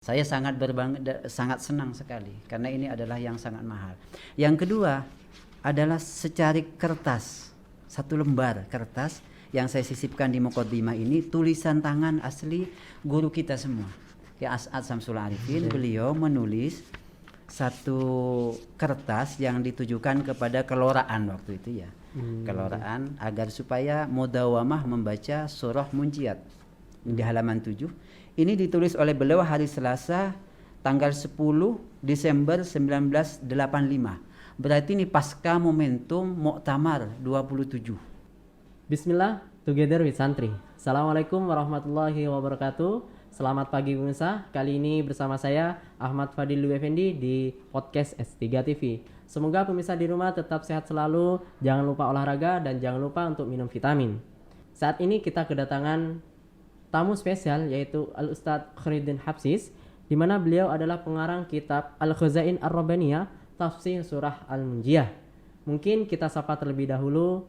Saya sangat sangat senang sekali karena ini adalah yang sangat mahal. Yang kedua adalah secari kertas, satu lembar kertas yang saya sisipkan di Muqaddimah ini tulisan tangan asli guru kita semua. Ya As'ad Samsul Arifin, beliau menulis satu kertas yang ditujukan kepada keloraan waktu itu ya. Keloraan agar supaya mudawamah membaca surah Munjiat di halaman 7. Ini ditulis oleh beliau hari Selasa tanggal 10 Desember 1985. Berarti ini pasca momentum Muktamar 27. Bismillah, together with Santri. Assalamualaikum warahmatullahi wabarakatuh. Selamat pagi pemirsa. Kali ini bersama saya Ahmad Fadil Effendi di podcast S3 TV. Semoga pemirsa di rumah tetap sehat selalu, jangan lupa olahraga dan jangan lupa untuk minum vitamin. Saat ini kita kedatangan tamu spesial yaitu Al-Ustadz Khairuddin Habsis, di mana beliau adalah pengarang kitab Al-Khazain Ar-Rabbaniyah Tafsir Surah Al-Munjiyah. Mungkin kita sapa terlebih dahulu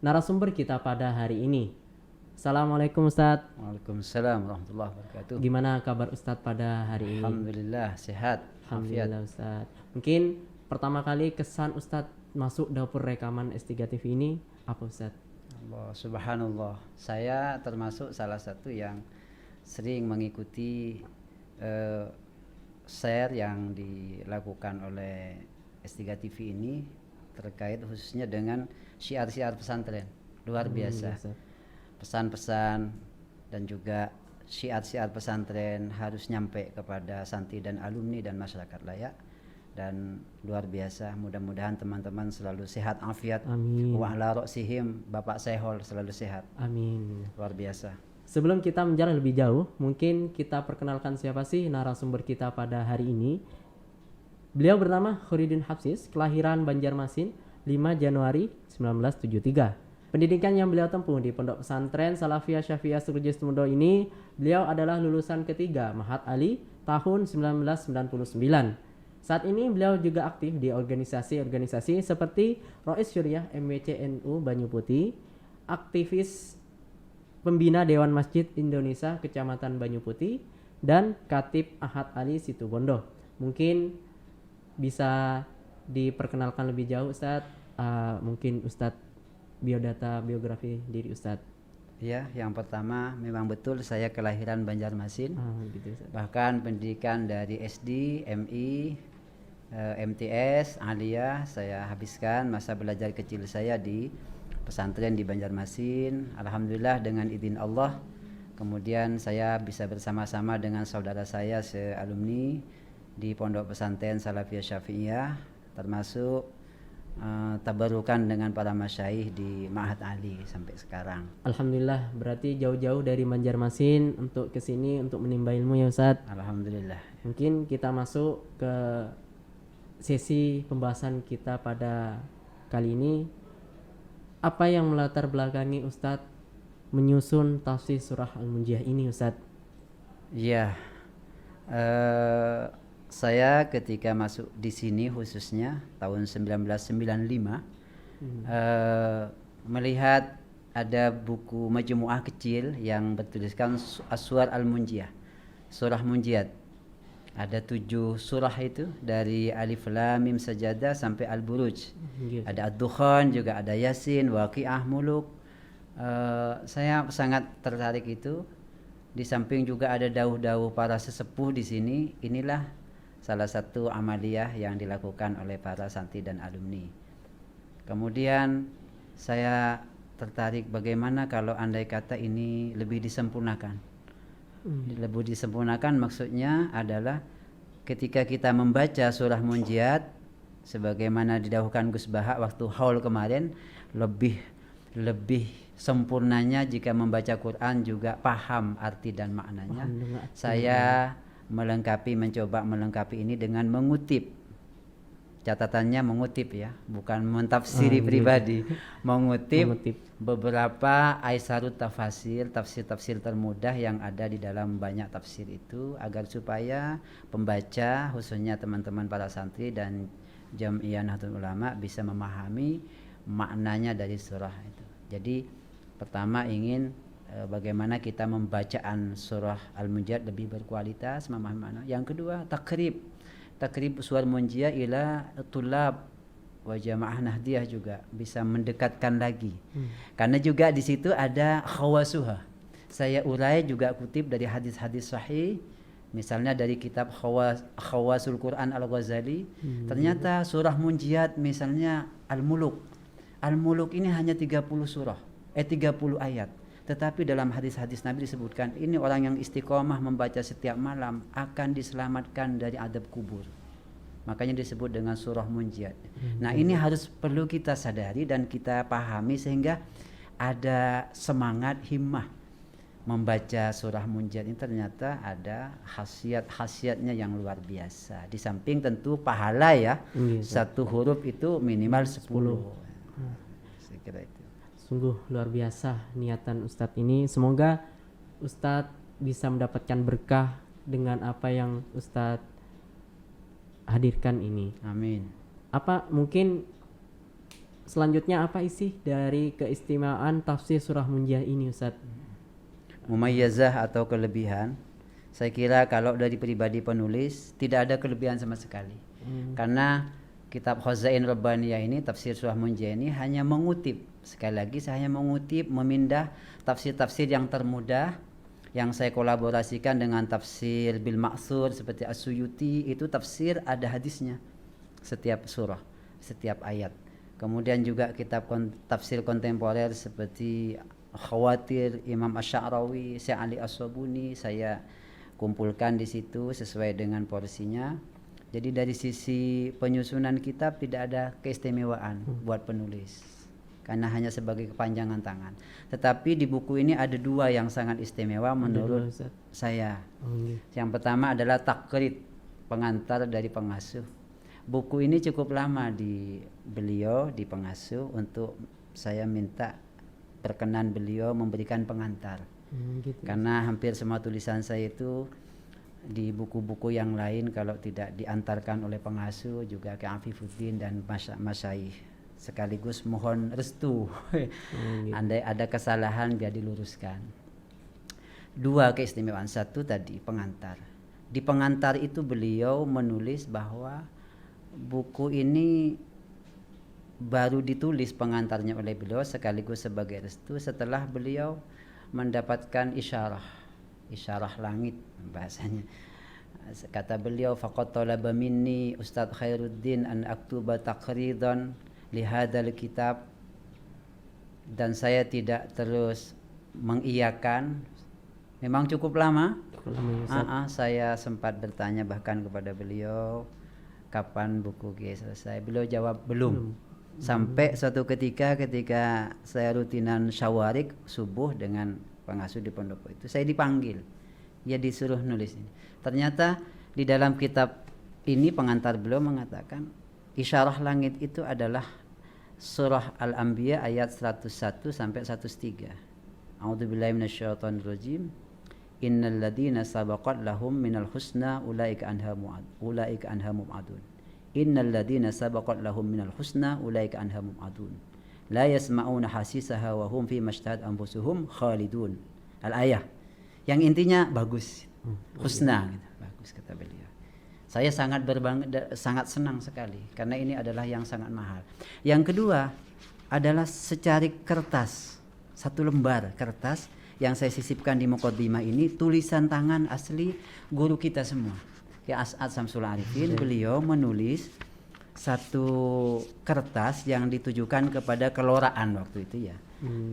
narasumber kita pada hari ini. Assalamualaikum Ustadz. Waalaikumsalam warahmatullahi wabarakatuh. Gimana kabar Ustadz pada hari ini? Alhamdulillah sehat. Alhamdulillah Ustadz. Mungkin pertama kali kesan Ustadz masuk dapur rekaman S3 TV ini apa Ustadz? Allah subhanallah, saya termasuk salah satu yang sering mengikuti share yang dilakukan oleh S3 TV ini terkait khususnya dengan syiar-syiar pesantren. Luar biasa. Pesan-pesan dan juga syiar-syiar pesantren harus nyampe kepada santri dan alumni dan masyarakat layak. Dan luar biasa, mudah-mudahan teman-teman selalu sehat afiat. Amin. Wa ala ra'sihim Bapak Sehol selalu sehat. Amin. Luar biasa. Sebelum kita menjalan lebih jauh, mungkin kita perkenalkan siapa sih narasumber kita pada hari ini. Beliau bernama Khairuddin Habsis, kelahiran Banjarmasin 5 Januari 1973. Pendidikan yang beliau tempuh di Pondok Pesantren Salafiyah Syafi'iyah Sukoharjo ini, beliau adalah lulusan ketiga Mahat Ali tahun 1999. Saat ini beliau juga aktif di organisasi-organisasi seperti Rois Syuriah MWCNU Banyu Putih, aktivis pembina Dewan Masjid Indonesia Kecamatan Banyu Putih, dan Khatib Ahad Ali Situbondo. Mungkin bisa diperkenalkan lebih jauh Ustadz, mungkin Ustadz biodata biografi diri Ustadz. Ya, yang pertama memang betul saya kelahiran Banjarmasin. Gitu, Ustadz. Bahkan pendidikan dari SD, MI, MTS, Aliyah saya habiskan masa belajar kecil saya di pesantren di Banjarmasin. Alhamdulillah dengan izin Allah. Kemudian saya bisa bersama-sama dengan saudara saya sealumni di Pondok Pesantren Salafiyah Syafi'iyah, termasuk tabarukan dengan para masyaikh di Ma'had Ali sampai sekarang. Alhamdulillah, berarti jauh-jauh dari Banjarmasin untuk kesini untuk menimba ilmu ya Ustadz. Alhamdulillah. Mungkin kita masuk ke sesi pembahasan kita pada kali ini. Apa yang melatar belakangi Ustadz menyusun tafsir surah Al-Munjiyah ini Ustadz? Iya, saya ketika masuk di sini khususnya tahun 1995 melihat ada buku majmu'ah kecil yang bertuliskan Aswar Al-Munjiyah, surah Munjiat. Ada 7 surah itu dari Alif Lam Mim Sajadah sampai Al-Buruj. Ada Ad-Dukhan, juga ada Yasin, Waqiah, Muluk. Saya sangat tertarik itu. Di samping juga ada dauh-dauh para sesepuh di sini. Inilah salah satu amaliyah yang dilakukan oleh para santri dan alumni. Kemudian saya tertarik bagaimana kalau andai kata ini lebih disempurnakan. Lebih disempurnakan maksudnya adalah ketika kita membaca surah Munjiat sebagaimana didahulukan Gus Bahak waktu haul kemarin, lebih sempurnanya jika membaca Quran juga paham arti dan maknanya. Saya mencoba melengkapi ini dengan mengutip. Catatannya mengutip ya, bukan mentafsiri pribadi. Mengutip beberapa aisarut tafsir, tafsir termudah yang ada di dalam banyak tafsir itu agar supaya pembaca khususnya teman-teman para santri dan Jam'iyah Nahdlatul Ulama bisa memahami maknanya dari surah itu. Jadi pertama ingin bagaimana kita membacaan surah Al-Munjiat lebih berkualitas, memahami makna. Yang kedua, takrib surah Munjiat ila tulab wa jamaah nahdiyah juga bisa mendekatkan lagi. Karena juga di situ ada khawasuha. Saya urai juga kutip dari hadis-hadis sahih, misalnya dari kitab Khawasul Quran Al-Ghazali. Ternyata surah Munjiat misalnya Al-Muluk. Al-Muluk ini hanya 30 ayat. Tetapi dalam hadis-hadis Nabi disebutkan ini orang yang istiqomah membaca setiap malam akan diselamatkan dari adab kubur. Makanya disebut dengan surah Munjiat. Nah, ini harus perlu kita sadari dan kita pahami sehingga ada semangat himmah membaca surah Munjiat ini. Ternyata ada khasiat-khasiatnya yang luar biasa. Di samping tentu pahala ya. Satu huruf itu minimal 10. Saya kira itu. Sungguh luar biasa niatan Ustadz ini. Semoga Ustadz bisa mendapatkan berkah dengan apa yang Ustadz hadirkan ini. Amin. Apa mungkin selanjutnya apa isi dari keistimewaan tafsir surah Munjiat ini Ustadz? Mumayyazah atau kelebihan. Saya kira kalau dari pribadi penulis tidak ada kelebihan sama sekali. Karena kitab Khazain Rabbaniyah ini, tafsir surah Munjiat ini hanya mengutip, sekali lagi saya hanya mengutip, memindah tafsir-tafsir yang termudah yang saya kolaborasikan dengan tafsir bil ma'thur seperti As-Suyuti. Itu tafsir ada hadisnya setiap surah, setiap ayat. Kemudian juga kitab tafsir kontemporer seperti Khawatir Imam Asy-Sya'rawi, Syekh Ali As-Sabuni, saya kumpulkan di situ sesuai dengan porsinya. Jadi dari sisi penyusunan kitab tidak ada keistimewaan buat penulis, karena hanya sebagai kepanjangan tangan. Tetapi di buku ini ada dua yang sangat istimewa menurut saya. Yang pertama adalah takrid, pengantar dari pengasuh. Buku ini cukup lama di beliau, di pengasuh, untuk saya minta perkenan beliau memberikan pengantar. Karena hampir semua tulisan saya itu di buku-buku yang lain kalau tidak diantarkan oleh pengasuh juga ke Afifuddin dan Masyaikh, sekaligus mohon restu. Andai ada kesalahan biar diluruskan. Dua keistimewaan. Satu tadi pengantar. Di pengantar itu beliau menulis bahwa buku ini baru ditulis pengantarnya oleh beliau sekaligus sebagai restu setelah beliau mendapatkan isyarah langit bahasanya. Kata beliau, faqad talaba minni Ustadz Khairuddin an aktuba taqridan li hadzal kitab, dan saya tidak terus mengiyakan. Memang cukup lama. Saya sempat bertanya bahkan kepada beliau kapan buku G selesai. Beliau jawab belum. Sampai suatu ketika saya rutinan syawarik subuh dengan pengasuh di pondok itu, saya dipanggil, dia disuruh nulis ini. Ternyata di dalam kitab ini pengantar beliau mengatakan isyarah langit itu adalah surah Al-Anbiya ayat 101 sampai 103. A'udzubillahi minasyaitonir rajim. Innal ladzina sabaqat lahum minal husna ulaika anha mu'adun. Innal ladzina sabaqat lahum minal husna ulaika anha mu'adun. La yasma'una hasisaha wa hum fi mashtahat anfusuhum khalidun. Al-ayah. Yang intinya bagus. Husna gitu. Bagus kata beliau. Saya sangat sangat senang sekali karena ini adalah yang sangat mahal. Yang kedua adalah secari kertas, satu lembar kertas yang saya sisipkan di muqaddimah ini, tulisan tangan asli guru kita semua. Ya As'ad Samsul Arifin, beliau menulis satu kertas yang ditujukan kepada keloraan waktu itu ya.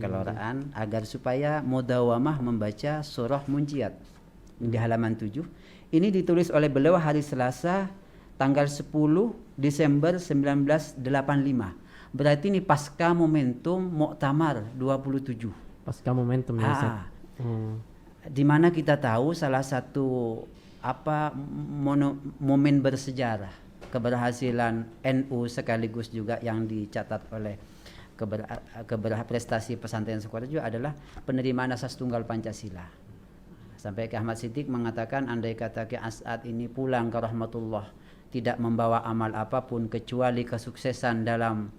Keloraan agar supaya mudawamah membaca surah Munjiat di halaman 7. Ini ditulis oleh beliau hari Selasa tanggal 10 Desember 1985. Berarti ini pasca momentum Muktamar 27. Pasca momentum ya. Di mana kita tahu salah satu momen bersejarah keberhasilan NU sekaligus juga yang dicatat oleh prestasi pesantren Sukoharjo adalah penerimaan asas tunggal Pancasila. Sampai Ki Ahmad Siddiq mengatakan andai kata Ki As'ad ini pulang ke rahmatullah tidak membawa amal apapun kecuali kesuksesan dalam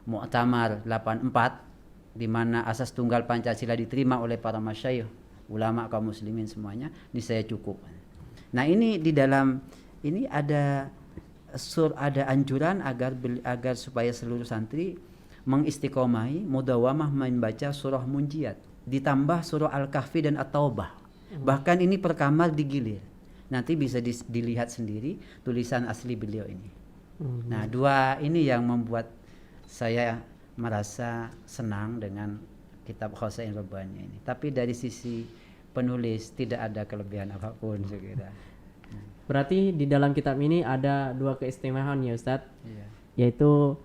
Muktamar 84, di mana asas tunggal Pancasila diterima oleh para masyayikh, ulama kaum muslimin semuanya, ini saya cukup. Nah, ini di dalam ini ada anjuran agar supaya seluruh santri mengistiqomahi mudawamah membaca surah Munjiat ditambah surah Al-Kahfi dan At-Taubah. Bahkan ini per kamar digilir. Nanti bisa dilihat sendiri tulisan asli beliau ini. Nah, dua ini yang membuat saya merasa senang dengan kitab Khasain Rabbani ini. Tapi dari sisi penulis tidak ada kelebihan apapun saya kira. Berarti di dalam kitab ini ada dua keistimewaan ya Ustadz, Iya. yaitu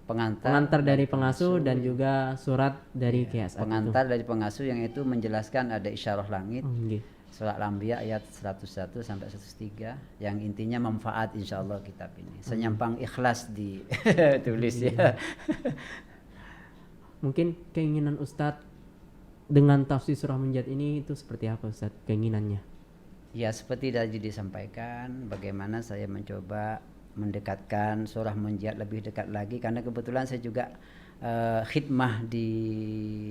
Pengantar dari pengasuh dan juga surat dari Iya, Qiyas. pengantar dari pengasuh yang itu menjelaskan ada isyarah langit. Nggih. Surat Al-Anbiya ayat 101 sampai 103 yang intinya manfaat insyaallah kitab ini. Senyampang ikhlas ditulis ya. Mungkin keinginan Ustadz dengan tafsir surah Munjiat ini itu seperti apa Ustadz keinginannya? Ya, seperti tadi disampaikan bagaimana saya mencoba mendekatkan surah Munjiat lebih dekat lagi karena kebetulan saya juga khidmah di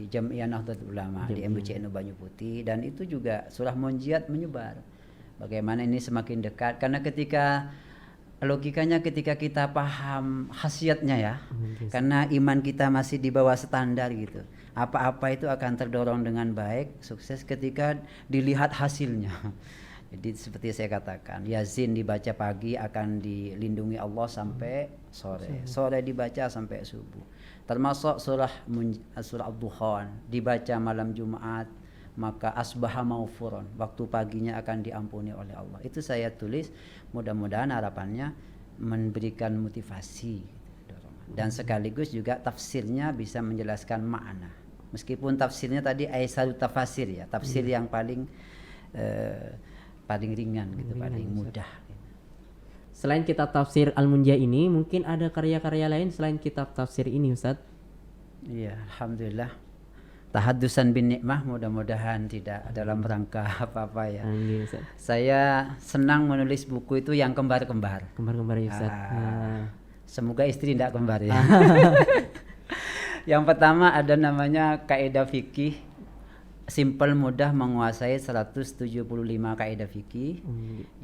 Jamiah Nahdlatul Ulama di MUCN Banyu Putih, dan itu juga surah Munjiat menyebar. Bagaimana ini semakin dekat karena logikanya ketika kita paham khasiatnya ya, karena iman kita masih di bawah standar gitu. Apa-apa itu akan terdorong dengan baik, sukses ketika dilihat hasilnya. Jadi seperti saya katakan, Yasin dibaca pagi akan dilindungi Allah sampai sore. Sore dibaca sampai subuh. Termasuk surah Ad-Dukhan dibaca malam Jumat, maka asbaha maufuron, waktu paginya akan diampuni oleh Allah. Itu saya tulis, mudah-mudahan harapannya memberikan motivasi dan sekaligus juga tafsirnya bisa menjelaskan makna. Meskipun tafsirnya tadi Aisyah tafsir ya, tafsir yang paling ringan gitu, paling mudah. Selain kitab tafsir Al-Munjiat ini, mungkin ada karya-karya lain selain kitab tafsir ini Ustadz? Iya, alhamdulillah. Tahaddusan bin nikmah, mudah-mudahan tidak dalam rangka apa-apa ya. Saya senang menulis buku itu yang kembar-kembar. Kembar-kembar ya Ustadz. Semoga istri tidak kembar ya. Yang pertama ada namanya kaidah fikih simpel mudah menguasai 175 kaidah fikih.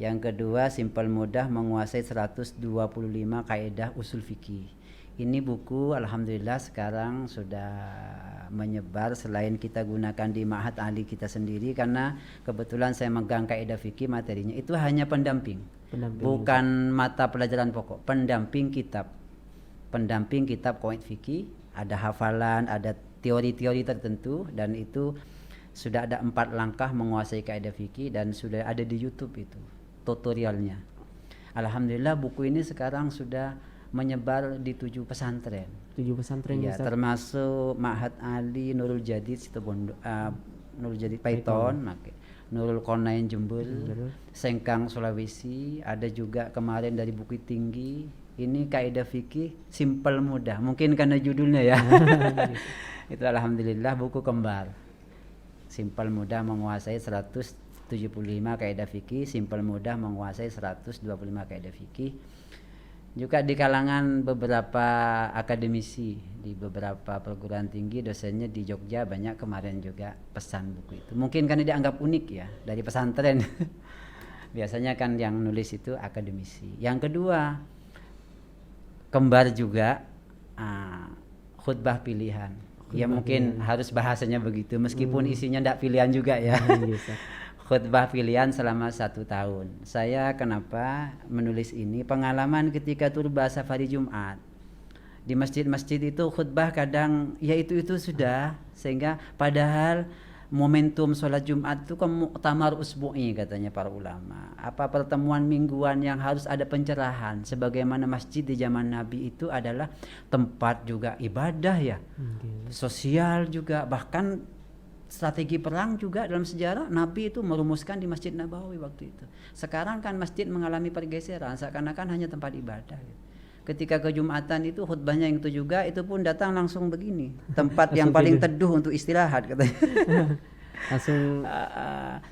Yang kedua simpel mudah menguasai 125 kaidah usul fikih. Ini buku alhamdulillah sekarang sudah menyebar, selain kita gunakan di Ma'had Ali kita sendiri karena kebetulan saya megang kaidah fikih, materinya itu hanya pendamping. Bukan mata pelajaran pokok, pendamping kitab qawaid fikih, ada hafalan, ada teori-teori tertentu, dan itu sudah ada 4 langkah menguasai kaidah fikih dan sudah ada di YouTube itu tutorialnya. Alhamdulillah buku ini sekarang sudah menyebar di 7 pesantren. 7 pesantren ya, termasuk Ma'had Ali, Nurul Jadid Nurul Jadid Paiton, Nurul Konain Jembul, Sengkang Sulawesi, ada juga kemarin dari Bukit Tinggi. Ini kaidah fikih simpel mudah, mungkin karena judulnya ya. Itu alhamdulillah buku kembar. Simpel mudah menguasai 175 kaidah fikih, simpel mudah menguasai 125 kaidah fikih. Juga di kalangan beberapa akademisi di beberapa perguruan tinggi, dosennya di Jogja banyak kemarin juga pesan buku itu. Mungkin karena dianggap unik ya dari pesantren. Biasanya kan yang nulis itu akademisi. Yang kedua, kembar juga khutbah pilihan. Ya mungkin harus bahasanya begitu meskipun isinya tidak pilihan juga ya. Khutbah pilihan selama 1 tahun. Saya kenapa menulis ini? Pengalaman ketika turba safari Jumat di masjid-masjid itu khutbah kadang ya itu sudah, sehingga padahal momentum sholat Jumat itu kan muktamar usbu'i katanya para ulama. Apa pertemuan mingguan yang harus ada pencerahan. Sebagaimana masjid di zaman Nabi itu adalah tempat juga ibadah ya, sosial juga, bahkan strategi perang juga dalam sejarah Nabi itu merumuskan di Masjid Nabawi waktu itu. Sekarang kan masjid mengalami pergeseran, seakan-akan hanya tempat ibadah. Ketika ke Jumatan itu khutbahnya yang itu juga, itu pun datang langsung begini, tempat yang paling teduh untuk istirahat katanya. Langsung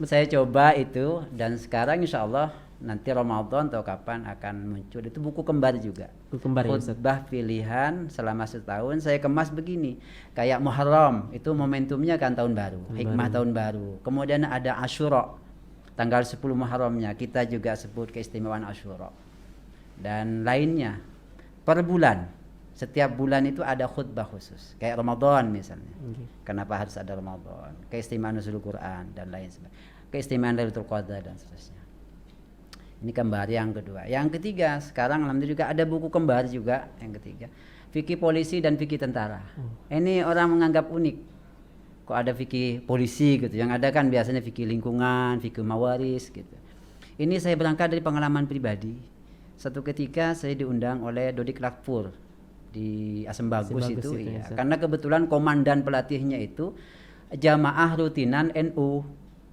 saya coba itu, dan sekarang insya Allah nanti Ramadan atau kapan akan muncul. Itu buku kembar juga. Buku kembar ya Ustaz. Khutbah pilihan selama setahun saya kemas begini. Kayak Muharram itu momentumnya kan tahun baru, hikmah tahun baru. Kemudian ada Asyura, tanggal 10 Muharramnya kita juga sebut keistimewaan Asyura. Dan lainnya per bulan. Setiap bulan itu ada khutbah khusus. Kayak Ramadan misalnya. Kenapa harus ada Ramadan? Keistimewaan nuzul Quran dan lain sebagainya. Keistimewaan Lailatul Qadar dan seterusnya. Ini kembar yang kedua. Yang ketiga, sekarang alhamdulillah juga ada buku kembar juga yang ketiga. Fikih polisi dan fikih tentara. Ini orang menganggap unik. Kok ada fikih polisi gitu. Yang ada kan biasanya fikih lingkungan, fikih mawaris gitu. Ini saya berangkat dari pengalaman pribadi. Satu ketika saya diundang oleh Dodik Lakpur di Asem Bagus itu ya. Karena kebetulan komandan pelatihnya itu jamaah rutinan NU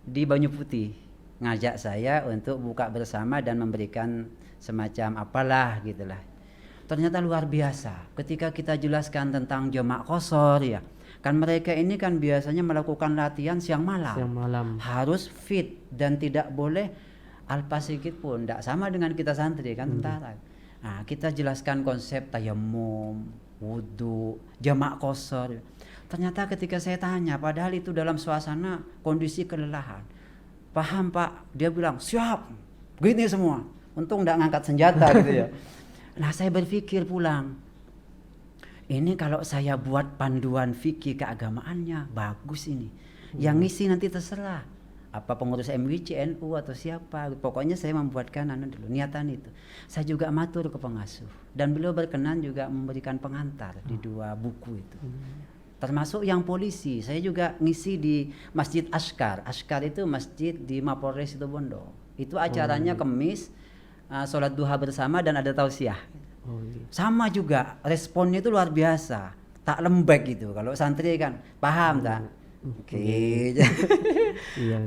di Banyu Putih. Ngajak saya untuk buka bersama dan memberikan semacam apalah gitulah. Ternyata luar biasa ketika kita jelaskan tentang jamak qasar ya. Kan mereka ini kan biasanya melakukan latihan siang malam. Harus fit dan tidak boleh alpa sedikit pun. Tidak sama dengan kita santri kan tentara. Nah, kita jelaskan konsep tayammum, wudu, jamak qasar. Ternyata ketika saya tanya, padahal itu dalam suasana kondisi kelelahan. Paham Pak? Dia bilang siap. Gini semua. Untung enggak ngangkat senjata gitu ya. Nah saya berpikir pulang. Ini kalau saya buat panduan fikih keagamaannya bagus ini. Yang ngisi nanti terserah. Apa pengurus MWC, NU atau siapa. Pokoknya saya membuatkan dulu niatan itu. Saya juga matur ke pengasuh. Dan beliau berkenan juga memberikan pengantar di 2 buku itu. Termasuk yang polisi, saya juga ngisi di Masjid Askar. Askar itu masjid di Mapolres Situbondo. Itu acaranya Kemis, sholat duha bersama dan ada tausiah. Sama juga, responnya itu luar biasa. Tak lembek gitu. Kalau santri kan paham tak? Oke.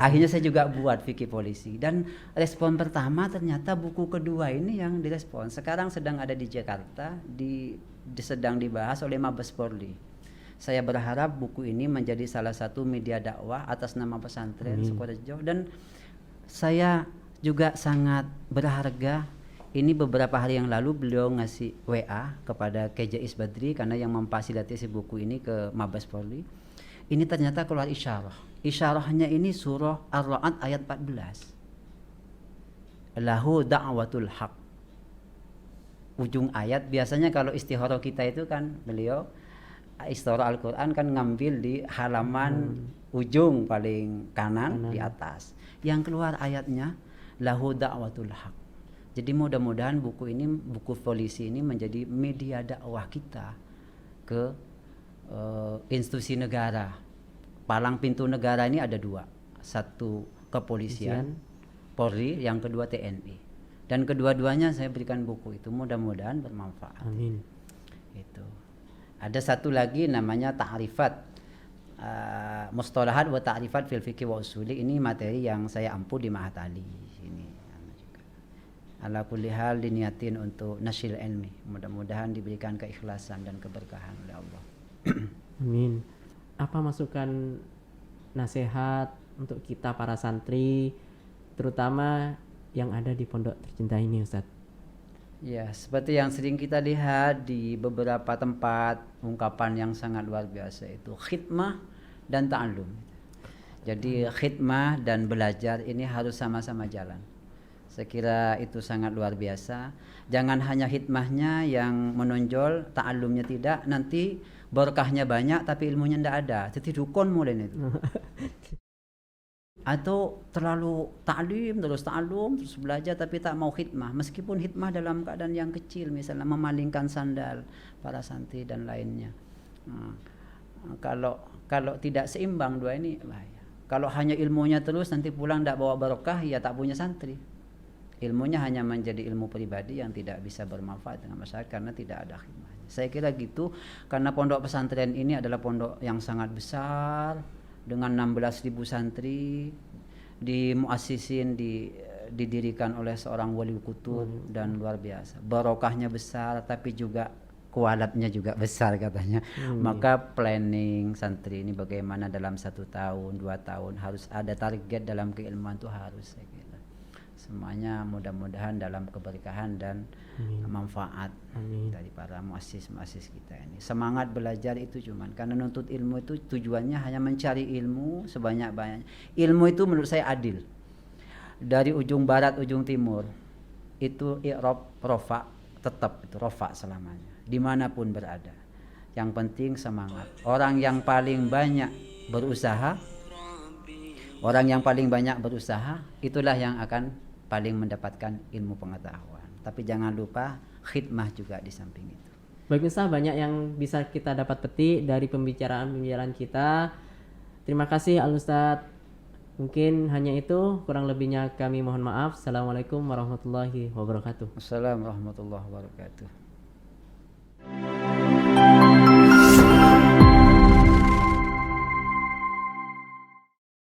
Akhirnya saya juga buat fikih polisi. Dan respon pertama ternyata buku kedua ini yang direspon. Sekarang sedang ada di Jakarta, sedang dibahas oleh Mabes Polri. Saya berharap buku ini menjadi salah satu media dakwah atas nama pesantren Sukorejo. Dan saya juga sangat berharga. Ini beberapa hari yang lalu beliau ngasih WA kepada KJ Isbadri karena yang memfasilitasi buku ini ke Mabes Polri. Ini ternyata keluar isyarah. Isyarahnya ini surah Ar-Ra'd ayat 14. Lahu da'watul haq. Ujung ayat biasanya kalau istikharah kita itu kan beliau Istora Al-Quran kan ngambil di halaman ujung paling kanan di atas. Yang keluar ayatnya lahu da'watul haq. Jadi mudah-mudahan buku polisi ini menjadi media dakwah kita ke institusi negara. Palang pintu negara ini ada 2. Satu kepolisian, Polri, yang kedua TNI. Dan kedua-duanya saya berikan buku itu, mudah-mudahan bermanfaat. Amin. Itu. Ada satu lagi namanya ta'rifat mustalahat wa ta'rifat fil fiqh wa usuli. Ini materi yang saya ampu di Ma'had Ali ini. Ala kulli hal diniatin untuk nasyil ilmi. Mudah-mudahan diberikan keikhlasan dan keberkahan oleh Allah. Amin. Apa masukan nasihat untuk kita para santri terutama yang ada di pondok tercinta ini Ustaz? Ya, seperti yang sering kita lihat di beberapa tempat, ungkapan yang sangat luar biasa itu khidmah dan ta'allum. Jadi khidmah dan belajar ini harus sama-sama jalan. Saya kira itu sangat luar biasa. Jangan hanya khidmahnya yang menonjol, ta'allumnya tidak, nanti berkahnya banyak tapi ilmunya tidak ada. Jadi dukun mulai itu. Atau terlalu ta'lim terus ta'allum terus belajar tapi tak mau khidmah, meskipun khidmah dalam keadaan yang kecil, misalnya memalingkan sandal para santri dan lainnya. Kalau tidak seimbang dua ini bahaya. Kalau hanya ilmunya terus nanti pulang tidak bawa barokah, ya tak punya santri. Ilmunya hanya menjadi ilmu pribadi yang tidak bisa bermanfaat dengan masyarakat karena tidak ada khidmahnya. Saya kira gitu, karena pondok pesantren ini adalah pondok yang sangat besar dengan 16.000 santri, di muassisin didirikan oleh seorang wali kutub dan luar biasa. Barokahnya besar tapi juga kualatnya juga besar katanya. Maka planning santri ini bagaimana dalam 1 tahun, 2 tahun harus ada target dalam keilmuan itu harus, saya kira. Semuanya mudah-mudahan dalam keberkahan dan manfaat dari para muassis-muassis kita ini. Semangat belajar itu cuman karena nuntut ilmu itu tujuannya hanya mencari ilmu sebanyak-banyaknya. Ilmu itu menurut saya adil. Dari ujung barat ujung timur itu i'rab rofa, tetap itu rofa selamanya dimanapun berada. Yang penting semangat. Orang yang paling banyak berusaha, itulah yang akan paling mendapatkan ilmu pengetahuan. Tapi jangan lupa khidmah juga di samping itu. Baik Ustaz, banyak yang bisa kita dapat petik dari pembicaraan kita. Terima kasih Al Ustaz. Mungkin hanya itu, kurang lebihnya kami mohon maaf. Assalamualaikum warahmatullahi wabarakatuh. Assalamualaikum warahmatullahi wabarakatuh.